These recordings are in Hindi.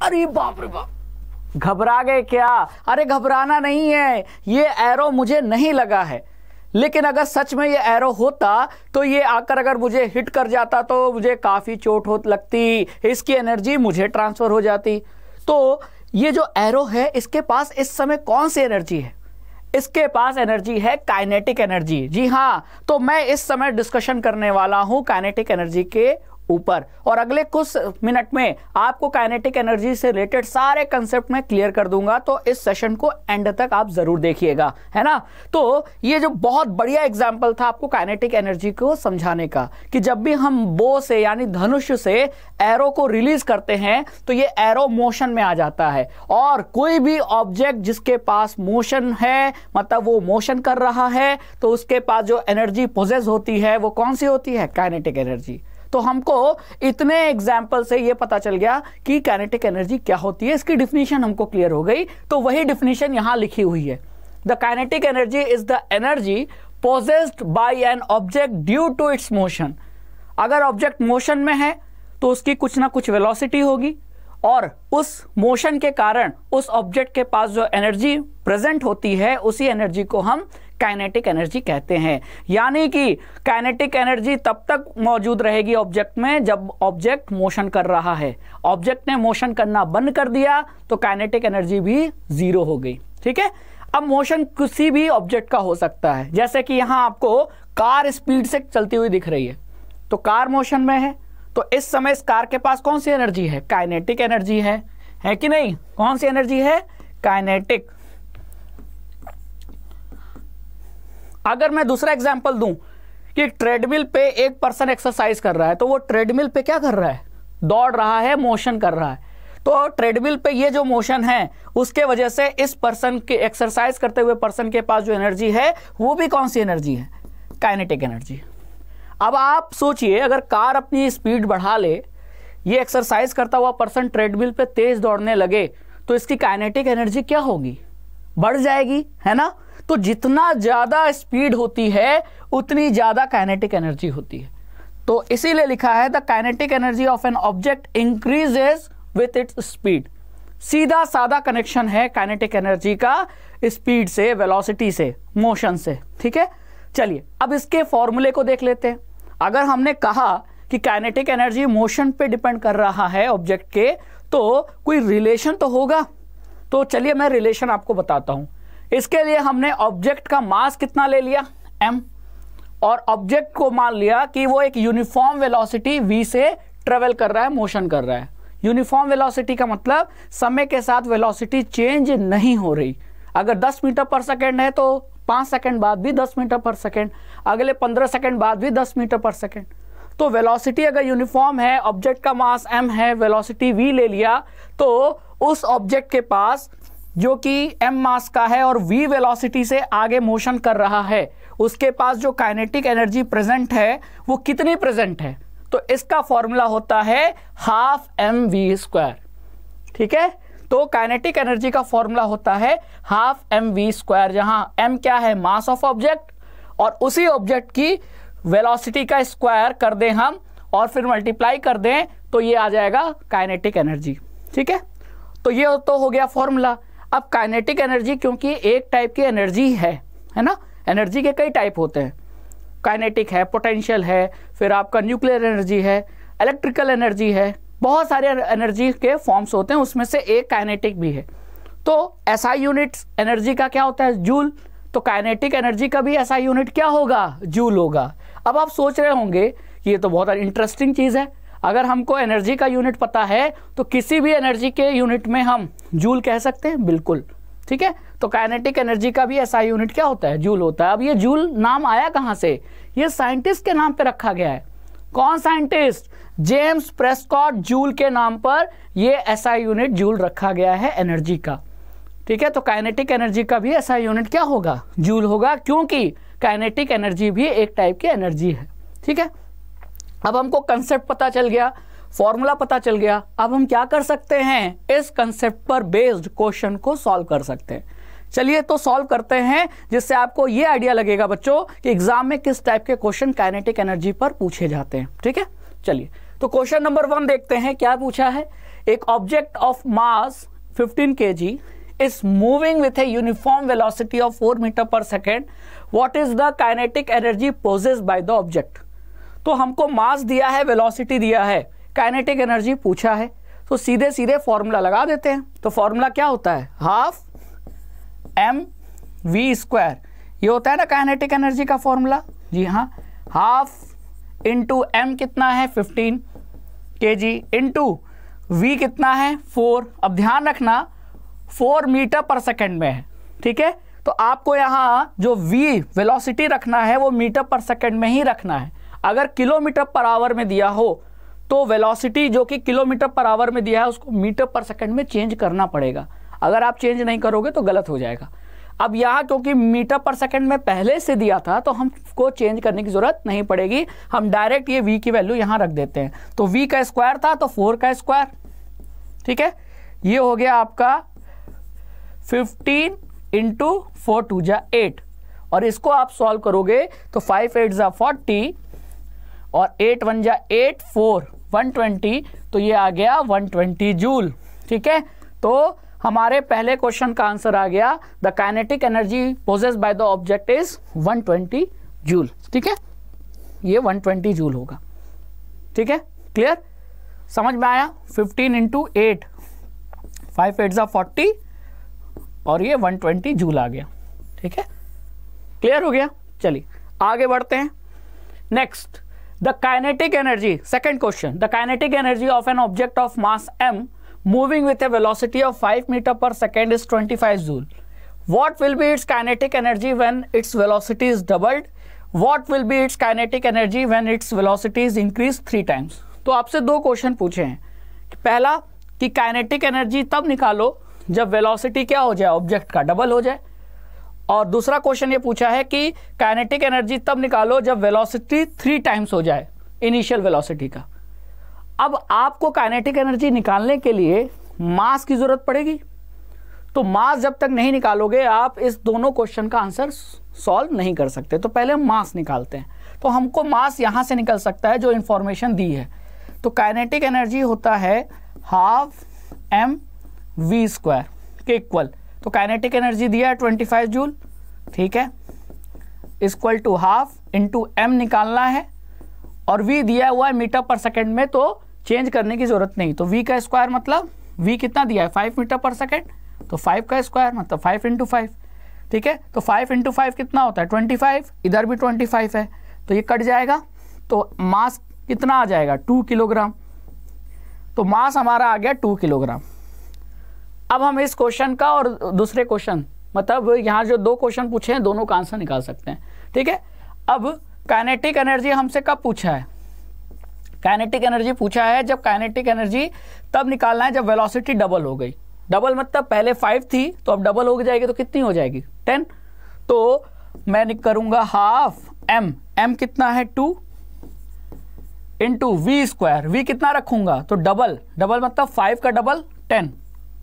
अरे बाप रे बाप, घबरा गए क्या? अरे घबराना नहीं है, ये एरो मुझे नहीं लगा है, लेकिन अगर सच में ये एरो होता तो ये आकर अगर मुझे हिट कर जाता तो मुझे काफी चोट हो लगती, इसकी एनर्जी मुझे ट्रांसफर हो जाती। तो ये जो एरो है इसके पास इस समय कौन सी एनर्जी है? इसके पास एनर्जी है काइनेटिक एनर्जी। जी हाँ, तो मैं इस समय डिस्कशन करने वाला हूं काइनेटिक एनर्जी के ऊपर, और अगले कुछ मिनट में आपको काइनेटिक एनर्जी से रिलेटेड सारे कंसेप्ट में क्लियर कर दूंगा, तो इस सेशन को एंड तक आप जरूर देखिएगा, है ना। तो ये जो बहुत बढ़िया एग्जांपल था आपको काइनेटिक एनर्जी को समझाने का, कि जब भी हम बो से यानी धनुष से एरो को रिलीज करते हैं तो ये एरो मोशन में आ जाता है, और कोई भी ऑब्जेक्ट जिसके पास मोशन है, मतलब वो मोशन कर रहा है, तो उसके पास जो एनर्जी पोजेस होती है वो कौन सी होती है? Kinetic energy. तो हमको इतने एग्जाम्पल से ये पता चल गया कि काइनेटिक एनर्जी क्या होती है, इसकी डिफिनीशन हमको क्लियर हो गई। तो वही डिफिनीशन यहां लिखी हुई है, the kinetic energy is the energy possessed by an object due to its motion. अगर ऑब्जेक्ट मोशन में है तो उसकी कुछ ना कुछ वेलोसिटी होगी, और उस मोशन के कारण उस ऑब्जेक्ट के पास जो एनर्जी प्रेजेंट होती है उसी एनर्जी को हम काइनेटिक एनर्जी कहते हैं। यानी कि काइनेटिक एनर्जी तब तक मौजूद रहेगी ऑब्जेक्ट में जब ऑब्जेक्ट मोशन कर रहा है। ऑब्जेक्ट ने मोशन करना बंद कर दिया तो काइनेटिक एनर्जी भी जीरो हो गई। ठीक है, अब मोशन किसी भी ऑब्जेक्ट का हो सकता है, जैसे कि यहां आपको कार स्पीड से चलती हुई दिख रही है, तो कार मोशन में है, तो इस समय इस कार के पास कौन सी एनर्जी है? काइनेटिक एनर्जी है कि नहीं? कौन सी एनर्जी है? काइनेटिक। अगर मैं दूसरा एग्जांपल दूं कि ट्रेडमिल पे एक पर्सन एक्सरसाइज कर रहा है, तो वो ट्रेडमिल पे क्या कर रहा है? दौड़ रहा है, मोशन कर रहा है। तो ट्रेडमिल पे ये जो मोशन है उसके वजह से इस पर्सन के एक्सरसाइज करते हुए पर्सन के पास जो एनर्जी है वो भी कौन सी एनर्जी है? Kinetic energy. अब आप सोचिए, अगर कार अपनी स्पीड बढ़ा ले, ये एक्सरसाइज करता हुआ पर्सन ट्रेडमिल पे तेज दौड़ने लगे, तो इसकी काइनेटिक एनर्जी क्या होगी? बढ़ जाएगी, है ना। तो जितना ज्यादा स्पीड होती है उतनी ज्यादा काइनेटिक एनर्जी होती है। तो इसीलिए लिखा है the kinetic energy of an object increases with its speed. सीधा साधा कनेक्शन है काइनेटिक एनर्जी का स्पीड से, वेलोसिटी से, मोशन से। ठीक है, चलिए अब इसके फॉर्मूले को देख लेते हैं। अगर हमने कहा कि काइनेटिक एनर्जी मोशन पे डिपेंड कर रहा है ऑब्जेक्ट के, तो कोई रिलेशन तो होगा। तो चलिए मैं रिलेशन आपको बताता हूं। इसके लिए हमने ऑब्जेक्ट का मास कितना ले लिया? m, और ऑब्जेक्ट को मान लिया कि वो एक यूनिफॉर्म वेलोसिटी v से ट्रेवल कर रहा है, मोशन कर रहा है। यूनिफॉर्म वेलोसिटी का मतलब समय के साथ वेलोसिटी चेंज नहीं हो रही। अगर 10 मीटर पर सेकेंड है तो 5 सेकेंड बाद भी 10 मीटर पर सेकेंड, अगले 15 सेकेंड बाद भी 10 मीटर पर सेकेंड। तो वेलोसिटी अगर यूनिफॉर्म है, ऑब्जेक्ट का मास m है, वेलोसिटी v ले लिया, तो उस ऑब्जेक्ट के पास जो कि m मास का है और v वेलोसिटी से आगे मोशन कर रहा है, उसके पास जो काइनेटिक एनर्जी प्रेजेंट है वो कितनी प्रेजेंट है? तो इसका फॉर्मूला होता है हाफ mv²। ठीक है, तो काइनेटिक एनर्जी का फॉर्मूला होता है हाफ mv², जहां m क्या है? मास ऑफ ऑब्जेक्ट, और उसी ऑब्जेक्ट की वेलोसिटी का स्क्वायर कर दें हम और फिर मल्टीप्लाई कर दें तो ये आ जाएगा काइनेटिक एनर्जी। ठीक है, तो ये तो हो गया फॉर्मूला। अब काइनेटिक एनर्जी क्योंकि एक टाइप की एनर्जी है ना, एनर्जी के कई टाइप होते हैं। काइनेटिक है, पोटेंशियल है, फिर आपका न्यूक्लियर एनर्जी है, इलेक्ट्रिकल एनर्जी है, बहुत सारे एनर्जी के फॉर्म्स होते हैं, उसमें से एक काइनेटिक भी है। तो एसआई यूनिट एनर्जी का क्या होता है? जूल। तो काइनेटिक एनर्जी का भी एसआई यूनिट क्या होगा? जूल होगा। अब आप सोच रहे होंगे कि ये तो बहुत इंटरेस्टिंग चीज है, अगर हमको एनर्जी का यूनिट पता है तो किसी भी एनर्जी के यूनिट में हम जूल कह सकते हैं। बिल्कुल, ठीक है। तो काइनेटिक एनर्जी का भी एसआई यूनिट क्या होता है? जूल होता है। अब ये जूल नाम आया कहां से? ये साइंटिस्ट के नाम पे रखा गया है। कौन साइंटिस्ट? जेम्स प्रेस्कॉट जूल के नाम पर ये एसआई यूनिट जूल रखा गया है एनर्जी का। ठीक है, तो काइनेटिक एनर्जी का भी एसआई यूनिट क्या होगा? जूल होगा, क्योंकि काइनेटिक एनर्जी भी एक टाइप की एनर्जी है। ठीक है, अब हमको कंसेप्ट पता चल गया, फॉर्मूला पता चल गया। अब हम क्या कर सकते हैं? इस कंसेप्ट पर बेस्ड क्वेश्चन को सॉल्व कर सकते हैं। चलिए तो सॉल्व करते हैं, जिससे आपको ये आइडिया लगेगा बच्चों कि एग्जाम में किस टाइप के क्वेश्चन काइनेटिक एनर्जी पर पूछे जाते हैं। ठीक है, चलिए तो क्वेश्चन नंबर 1 देखते हैं क्या पूछा है। एक object of mass 15 kg is moving with a uniform velocity of 4 meter per second. What is the kinetic energy possessed by the object? तो हमको मास दिया है, वेलोसिटी दिया है, काइनेटिक एनर्जी पूछा है, तो सीधे सीधे फॉर्मूला लगा देते हैं। तो फॉर्मूला क्या होता है, हाफ एम वी स्क्वायर, ये होता है ना काइनेटिक एनर्जी का फॉर्मूला। जी हाँ, हाफ इंटू एम कितना है 15 kg इंटू वी कितना है 4। अब ध्यान रखना 4 मीटर पर सेकेंड में है, ठीक है। तो आपको यहाँ जो v वेलोसिटी रखना है वो मीटर पर सेकेंड में ही रखना है। अगर किलोमीटर पर आवर में दिया हो तो वेलोसिटी जो कि किलोमीटर पर आवर में दिया है उसको मीटर पर सेकेंड में चेंज करना पड़ेगा। अगर आप चेंज नहीं करोगे तो गलत हो जाएगा। अब यहाँ क्योंकि मीटर पर सेकेंड में पहले से दिया था तो हमको चेंज करने की जरूरत नहीं पड़ेगी, हम डायरेक्ट ये v की वैल्यू यहाँ रख देते हैं। तो v का स्क्वायर था तो 4 का स्क्वायर, ठीक है। ये हो गया आपका 15 इंटू 4 2 जा 8, और इसको आप सॉल्व करोगे तो 5 8 जा 40 और 8 1 जा 8 4 120, तो ये आ गया 120 जूल, ठीक है। तो हमारे पहले क्वेश्चन का आंसर आ गया, the kinetic energy possessed by the object is 120 joule, ठीक है। ये 120 जूल होगा, ठीक है। क्लियर, समझ में आया। 15 इंटू 8, 5 8 जा 40 और ये 120 जूल आ गया, ठीक है। क्लियर हो गया। चलिए आगे बढ़ते हैं। Next, the kinetic energy, second question, the kinetic energy of an object of mass m moving with a velocity of 5 meter per second is 25 joule. What will be its kinetic energy when its velocity is doubled? What will be its kinetic energy when its velocity is increased 3 times? तो आपसे दो क्वेश्चन पूछे हैं। पहला कि काइनेटिक एनर्जी तब निकालो जब वेलोसिटी क्या हो जाए, ऑब्जेक्ट का डबल हो जाए, और दूसरा क्वेश्चन ये पूछा है कि काइनेटिक एनर्जी तब निकालो जब वेलोसिटी 3 टाइम्स हो जाए इनिशियल वेलोसिटी का। अब आपको काइनेटिक एनर्जी निकालने के लिए मास की जरूरत पड़ेगी, तो मास जब तक नहीं निकालोगे आप इस दोनों क्वेश्चन का आंसर सॉल्व नहीं कर सकते। तो पहले हम मास निकालते हैं। तो हमको मास यहां से निकल सकता है जो इंफॉर्मेशन दी है। तो काइनेटिक एनर्जी होता है हाफ एम वी स्क्वायर के इक्वल, तो काइनेटिक एनर्जी दिया है 25 जूल, ठीक है, equal to half into m निकालना है, और v दिया हुआ है मीटर पर सेकेंड में तो चेंज करने की जरूरत नहीं। तो v का स्क्वायर मतलब v कितना दिया है 5 मीटर पर सेकेंड, तो 5 का स्क्वायर मतलब 5 इंटू 5, ठीक है। तो 5 इंटू 5 कितना होता है 25, इधर भी 25 है तो ये कट जाएगा, तो मास कितना आ जाएगा 2 किलोग्राम। तो मास हमारा आ गया 2 किलोग्राम। अब हम इस क्वेश्चन का और दूसरे क्वेश्चन, मतलब यहाँ जो दो क्वेश्चन पूछे हैं दोनों का आंसर निकाल सकते हैं, ठीक है। अब काइनेटिक एनर्जी हमसे कब पूछा है, काइनेटिक एनर्जी पूछा है जब काइनेटिक एनर्जी तब निकालना है जब वेलोसिटी डबल हो गई। डबल मतलब पहले 5 थी तो अब डबल हो जाएगी, तो कितनी हो जाएगी 10। तो मैं करूंगा हाफ एम, एम कितना है 2 इंटू वी स्क्वायर, वी कितना रखूंगा तो डबल, डबल मतलब 5 का डबल 10,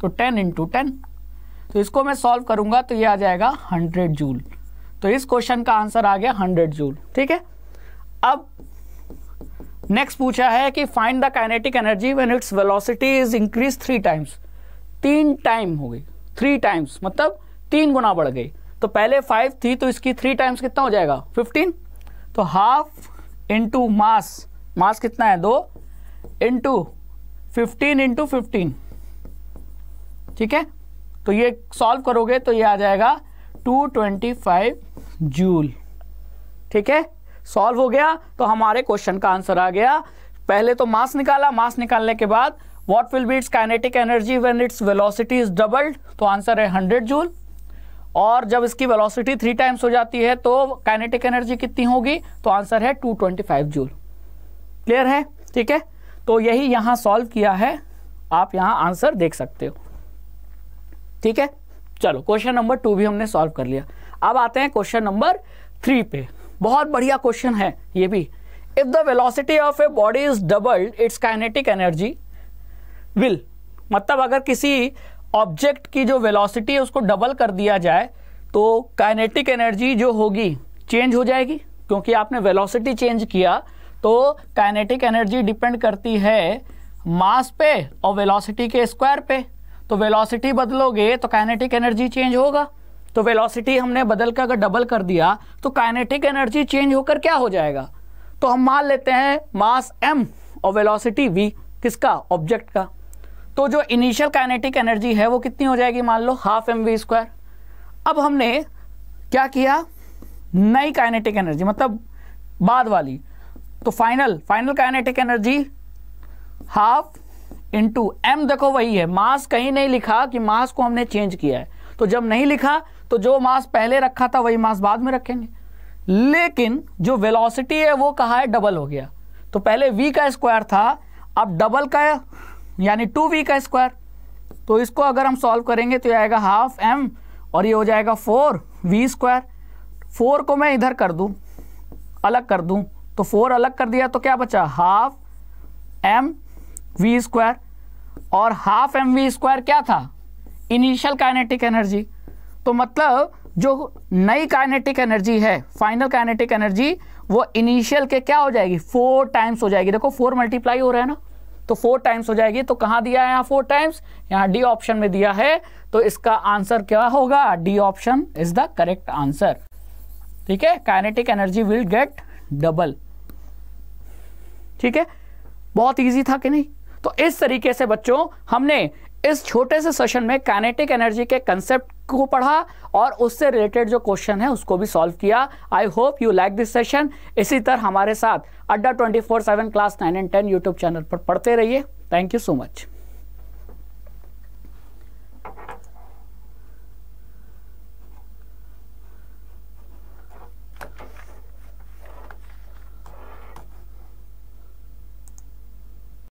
तो 10 इंटू 10। तो इसको मैं सॉल्व करूंगा तो ये आ जाएगा 100 जूल। तो इस क्वेश्चन का आंसर आ गया 100 जूल, ठीक है। अब नेक्स्ट पूछा है कि find the kinetic energy when its velocity is increase 3 times. 3 time हो गई, 3 टाइम्स मतलब 3 गुना बढ़ गई। तो पहले 5 थी तो इसकी 3 टाइम्स कितना हो जाएगा 15। तो हाफ इंटू मास, मास कितना है 2 इंटू 15 इंटू 15, ठीक है। तो ये सॉल्व करोगे तो ये आ जाएगा 225 जूल, ठीक है। सॉल्व हो गया तो हमारे क्वेश्चन का आंसर आ गया। पहले तो मास निकाला, मास निकालने के बाद what will be it's kinetic energy when its velocity is doubled, तो आंसर है 100 जूल। और जब इसकी वेलोसिटी 3 टाइम्स हो जाती है तो काइनेटिक एनर्जी कितनी होगी, तो आंसर है 225 जूल। क्लियर है, ठीक है। तो यही यहां सॉल्व किया है, आप यहां आंसर देख सकते हो, ठीक है। चलो क्वेश्चन नंबर 2 भी हमने सॉल्व कर लिया। अब आते हैं क्वेश्चन नंबर 3 पे। बहुत बढ़िया क्वेश्चन है ये भी। If the velocity of a body is doubled it's kinetic energy will, मतलब अगर किसी ऑब्जेक्ट की जो वेलोसिटी है उसको डबल कर दिया जाए तो काइनेटिक एनर्जी जो होगी चेंज हो जाएगी, क्योंकि आपने वेलोसिटी चेंज किया तो काइनेटिक एनर्जी डिपेंड करती है मास पे और वेलोसिटी के स्क्वायर पे। तो वेलोसिटी बदलोगे तो काइनेटिक एनर्जी चेंज होगा। तो वेलोसिटी हमने बदल कर अगर डबल कर दिया तो काइनेटिक एनर्जी चेंज होकर क्या हो जाएगा? तो हम मान लेते हैं मास m और वेलोसिटी v, किसका? ऑब्जेक्ट का। तो जो इनिशियल काइनेटिक एनर्जी है वो कितनी हो जाएगी? मान लो हाफ mv²। अब हमने क्या किया? नई काइनेटिक एनर्जी मतलब बाद वाली, तो final kinetic energy half into m, देखो वही है, मास कहीं नहीं लिखा कि मास को हमने चेंज किया है। तो जब नहीं लिखा तो जो मास पहले रखा था वही मास बाद में रखेंगे। लेकिन जो वेलोसिटी है वो कहा है डबल हो गया। तो पहले v का स्क्वायर था, अब डबल का यानी 2v का स्क्वायर। तो इसको अगर हम सॉल्व करेंगे तो ये आएगा हाफ m और ये हो जाएगा 4v²। 4 को मैं इधर कर दूं, अलग कर दूं, तो 4 अलग कर दिया तो क्या बचा? हाफ mv² और हाफ mv² क्या था? Initial kinetic energy. तो मतलब जो नई काइनेटिक एनर्जी है, फाइनल काइनेटिक एनर्जी, वो इनिशियल के क्या हो जाएगी? 4 टाइम्स हो जाएगी। देखो 4 मल्टीप्लाई हो रहा है ना, तो 4 टाइम्स हो जाएगी। तो कहाँ दिया है यहाँ 4 टाइम्स? यहाँ डी ऑप्शन में दिया है। तो इसका आंसर क्या होगा? D option is the correct answer. ठीक है, kinetic energy will get double. ठीक है, बहुत इजी था कि नहीं? तो इस तरीके से बच्चों हमने इस छोटे से सेशन में काइनेटिक एनर्जी के कंसेप्ट को पढ़ा और उससे रिलेटेड जो क्वेश्चन है उसको भी सॉल्व किया। I hope you like this session. इसी तरह हमारे साथ अड्डा 24/7 क्लास 9 एंड 10 यूट्यूब चैनल पर पढ़ते रहिए। Thank you so much.